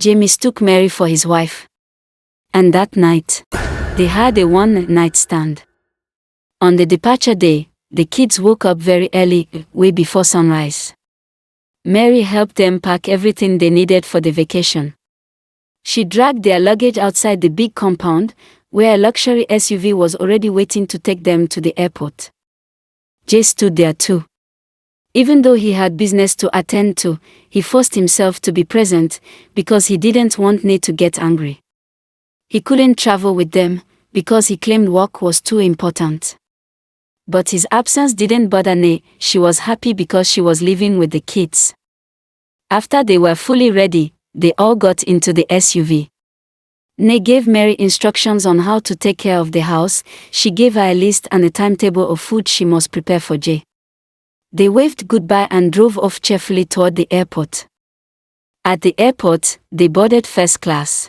Jay mistook Mary for his wife. And that night, they had a one-night stand. On the departure day, the kids woke up very early, way before sunrise. Mary helped them pack everything they needed for the vacation. She dragged their luggage outside the big compound, where a luxury SUV was already waiting to take them to the airport. Jay stood there too. Even though he had business to attend to, he forced himself to be present because he didn't want Nate to get angry. He couldn't travel with them because he claimed work was too important. But his absence didn't bother Nate. She was happy because she was living with the kids. After they were fully ready, they all got into the SUV. Nate gave Mary instructions on how to take care of the house. She gave her a list and a timetable of food she must prepare for Jay. They waved goodbye and drove off cheerfully toward the airport. At the airport, they boarded first class.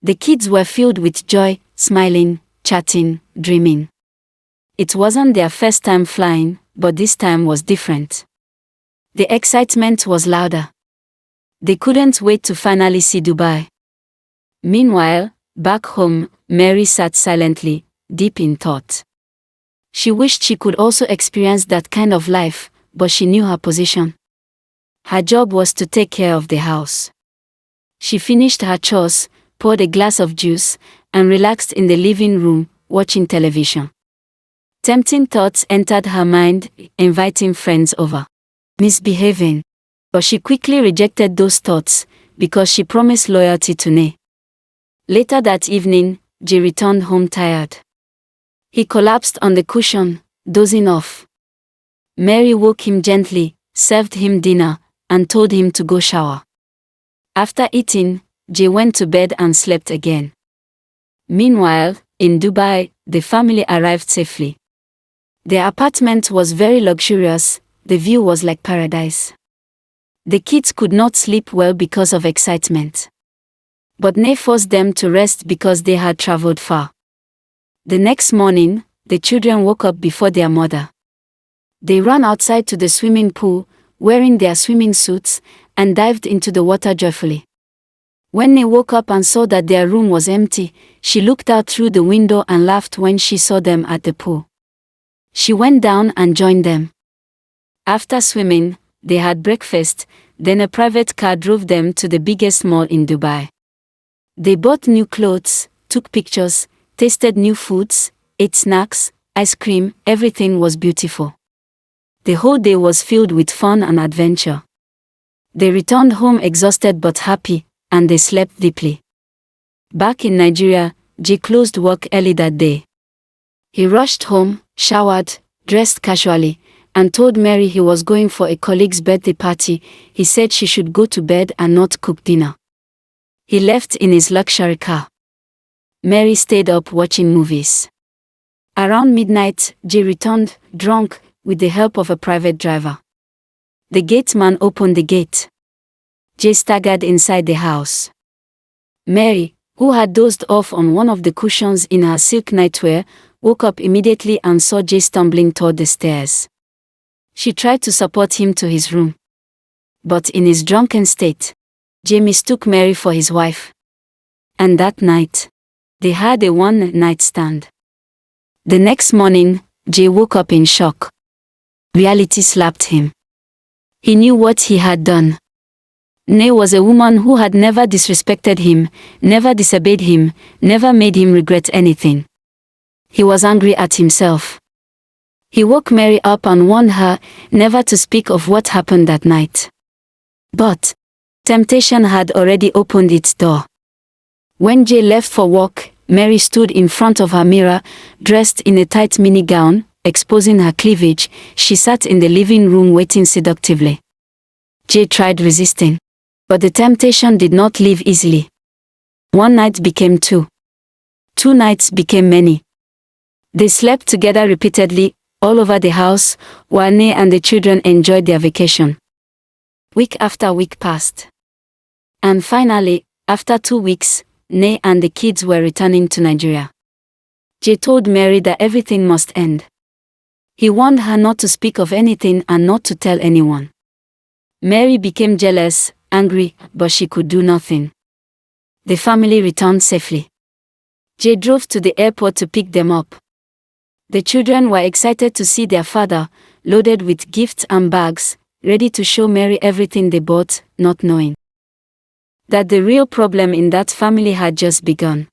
The kids were filled with joy, smiling, chatting, dreaming. It wasn't their first time flying, but this time was different. The excitement was louder. They couldn't wait to finally see Dubai. Meanwhile, back home, Mary sat silently, deep in thought. She wished she could also experience that kind of life, but she knew her position. Her job was to take care of the house. She finished her chores, poured a glass of juice, and relaxed in the living room, watching television. Tempting thoughts entered her mind, inviting friends over, misbehaving. But she quickly rejected those thoughts, because she promised loyalty to Nate. Later that evening, Jay returned home tired. He collapsed on the cushion, dozing off. Mary woke him gently, served him dinner, and told him to go shower. After eating, Jay went to bed and slept again. Meanwhile, in Dubai, the family arrived safely. Their apartment was very luxurious, the view was like paradise. The kids could not sleep well because of excitement. But Nate forced them to rest because they had traveled far. The next morning, the children woke up before their mother. They ran outside to the swimming pool, wearing their swimming suits, and dived into the water joyfully. When Nate woke up and saw that their room was empty, she looked out through the window and laughed when she saw them at the pool. She went down and joined them. After swimming, they had breakfast, then a private car drove them to the biggest mall in Dubai. They bought new clothes, took pictures, tasted new foods, ate snacks, ice cream, everything was beautiful. The whole day was filled with fun and adventure. They returned home exhausted but happy, and they slept deeply. Back in Nigeria, Jay closed work early that day. He rushed home, showered, dressed casually, and told Mary he was going for a colleague's birthday party. He said she should go to bed and not cook dinner. He left in his luxury car. Mary stayed up watching movies. Around midnight, Jay returned, drunk, with the help of a private driver. The gateman opened the gate. Jay staggered inside the house. Mary, who had dozed off on one of the cushions in her silk nightwear, woke up immediately and saw Jay stumbling toward the stairs. She tried to support him to his room. But in his drunken state, Jay mistook Mary for his wife. And that night, they had a one-night stand. The next morning, Jay woke up in shock. Reality slapped him. He knew what he had done. Nate was a woman who had never disrespected him, never disobeyed him, never made him regret anything. He was angry at himself. He woke Mary up and warned her never to speak of what happened that night. But temptation had already opened its door. When Jay left for work, Mary stood in front of her mirror, dressed in a tight mini gown, exposing her cleavage. She sat in the living room waiting seductively. Jay tried resisting, but the temptation did not leave easily. One night became two. 2 nights became many. They slept together repeatedly, all over the house, while Nate and the children enjoyed their vacation. Week after week passed. And finally, after 2 weeks, Nate and the kids were returning to Nigeria. Jay told Mary that everything must end. He warned her not to speak of anything and not to tell anyone. Mary became jealous, angry, but she could do nothing. The family returned safely. Jay drove to the airport to pick them up. The children were excited to see their father, loaded with gifts and bags, ready to show Mary everything they bought, not knowing that the real problem in that family had just begun.